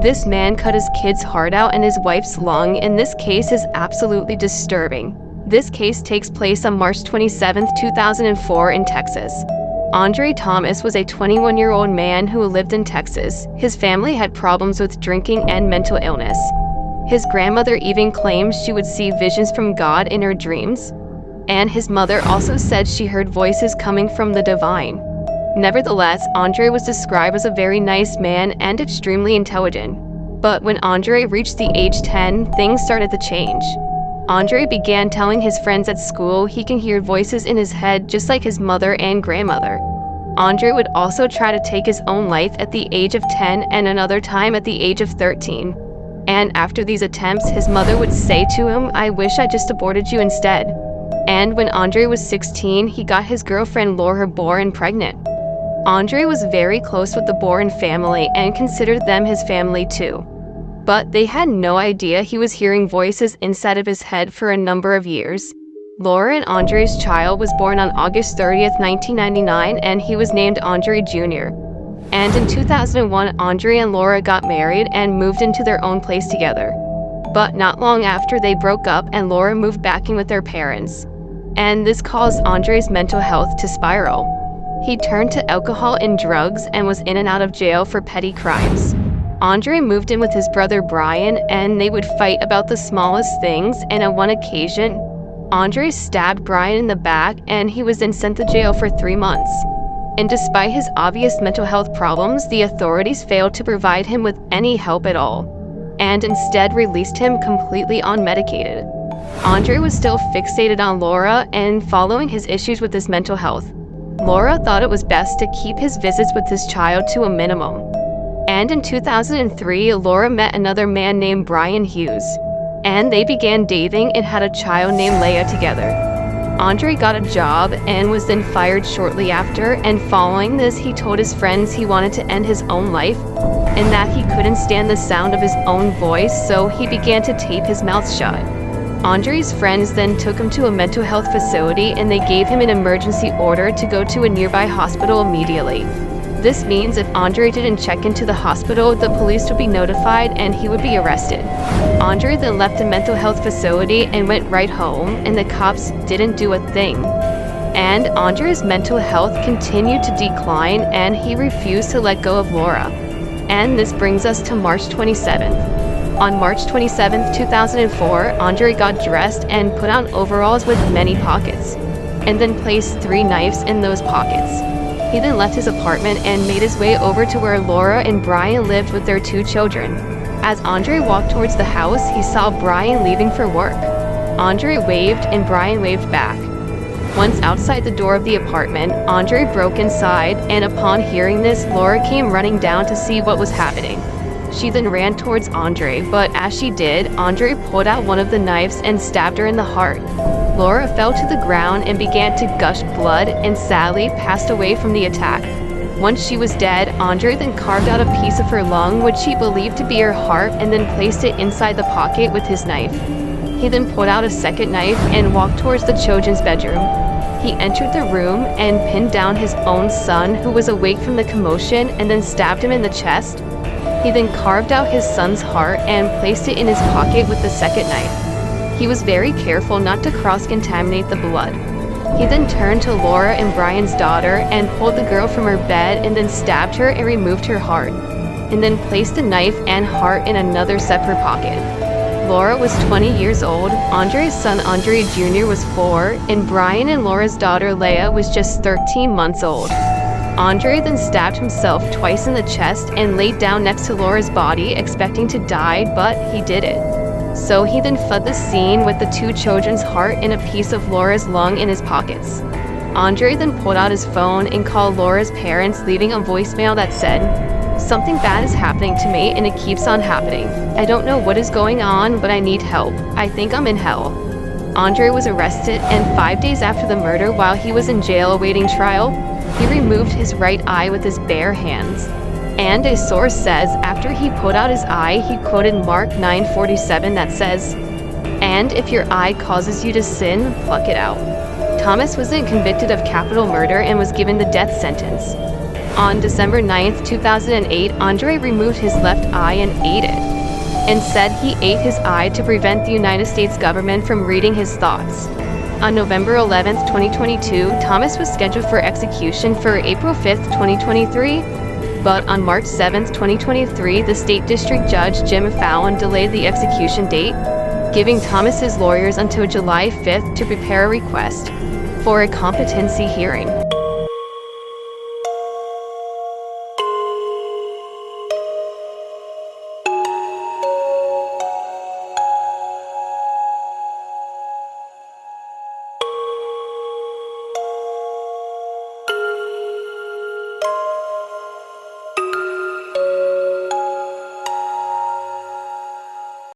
This man cut his kid's heart out and his wife's lung, and this case is absolutely disturbing. This case takes place on March 27, 2004 in Texas. Andre Thomas was a 21-year-old man who lived in Texas. His family had problems with drinking and mental illness. His grandmother even claimed she would see visions from God in her dreams, and his mother also said she heard voices coming from the divine. Nevertheless, Andre was described as a very nice man and extremely intelligent. But when Andre reached the age 10, things started to change. Andre began telling his friends at school he can hear voices in his head just like his mother and grandmother. Andre would also try to take his own life at the age of 10 and another time at the age of 13. And after these attempts, his mother would say to him, "I wish I just aborted you instead." And when Andre was 16, he got his girlfriend Laura Boren pregnant. Andre was very close with the Boren family and considered them his family too. But they had no idea he was hearing voices inside of his head for a number of years. Laura and Andre's child was born on August 30th, 1999, and he was named Andre Jr. And in 2001, Andre and Laura got married and moved into their own place together. But not long after, they broke up and Laura moved back in with their parents. And this caused Andre's mental health to spiral. He turned to alcohol and drugs and was in and out of jail for petty crimes. Andre moved in with his brother Brian, and they would fight about the smallest things, and on one occasion, Andre stabbed Brian in the back and he was then sent to jail for 3 months. And despite his obvious mental health problems, the authorities failed to provide him with any help at all, and instead released him completely unmedicated. Andre was still fixated on Laura and following his issues with his mental health. Laura thought it was best to keep his visits with his child to a minimum. And in 2003, Laura met another man named Brian Hughes, and they began dating and had a child named Leah together. Andre got a job and was then fired shortly after, and following this, he told his friends he wanted to end his own life and that he couldn't stand the sound of his own voice, so he began to tape his mouth shut. Andre's friends then took him to a mental health facility and they gave him an emergency order to go to a nearby hospital immediately. This means if Andre didn't check into the hospital, the police would be notified and he would be arrested. Andre then left the mental health facility and went right home, and the cops didn't do a thing. And Andre's mental health continued to decline and he refused to let go of Laura. And this brings us to March 27th. On March 27, 2004, Andre got dressed and put on overalls with many pockets, and then placed 3 knives in those pockets. He then left his apartment and made his way over to where Laura and Brian lived with their 2 children. As Andre walked towards the house, he saw Brian leaving for work. Andre waved and Brian waved back. Once outside the door of the apartment, Andre broke inside, and upon hearing this, Laura came running down to see what was happening. She then ran towards Andre, but as she did, Andre pulled out one of the knives and stabbed her in the heart. Laura fell to the ground and began to gush blood and sadly passed away from the attack. Once she was dead, Andre then carved out a piece of her lung, which he believed to be her heart, and then placed it inside the pocket with his knife. He then pulled out a second knife and walked towards the children's bedroom. He entered the room and pinned down his own son, who was awake from the commotion, and then stabbed him in the chest. He then carved out his son's heart and placed it in his pocket with the second knife. He was very careful not to cross-contaminate the blood. He then turned to Laura and Brian's daughter and pulled the girl from her bed and then stabbed her and removed her heart, and then placed the knife and heart in another separate pocket. Laura was 20 years old, Andre's son Andre Jr. was 4, and Brian and Laura's daughter Leah was just 13 months old. Andre then stabbed himself twice in the chest and laid down next to Laura's body, expecting to die, but he didn't. So he then fled the scene with the 2 children's heart and a piece of Laura's lung in his pockets. Andre then pulled out his phone and called Laura's parents, leaving a voicemail that said, "Something bad is happening to me and it keeps on happening. I don't know what is going on, but I need help. I think I'm in hell." Andre was arrested, and 5 days after the murder, while he was in jail awaiting trial, he removed his right eye with his bare hands. And a source says after he pulled out his eye, he quoted Mark 9:47 that says, "And if your eye causes you to sin, pluck it out." Thomas wasn't convicted of capital murder and was given the death sentence. On December 9, 2008, Andre removed his left eye and ate it, and said he ate his eye to prevent the United States government from reading his thoughts. On November 11, 2022, Thomas was scheduled for execution for April 5, 2023, but on March 7, 2023, the State District Judge Jim Fallon delayed the execution date, giving Thomas's lawyers until July 5 to prepare a request for a competency hearing.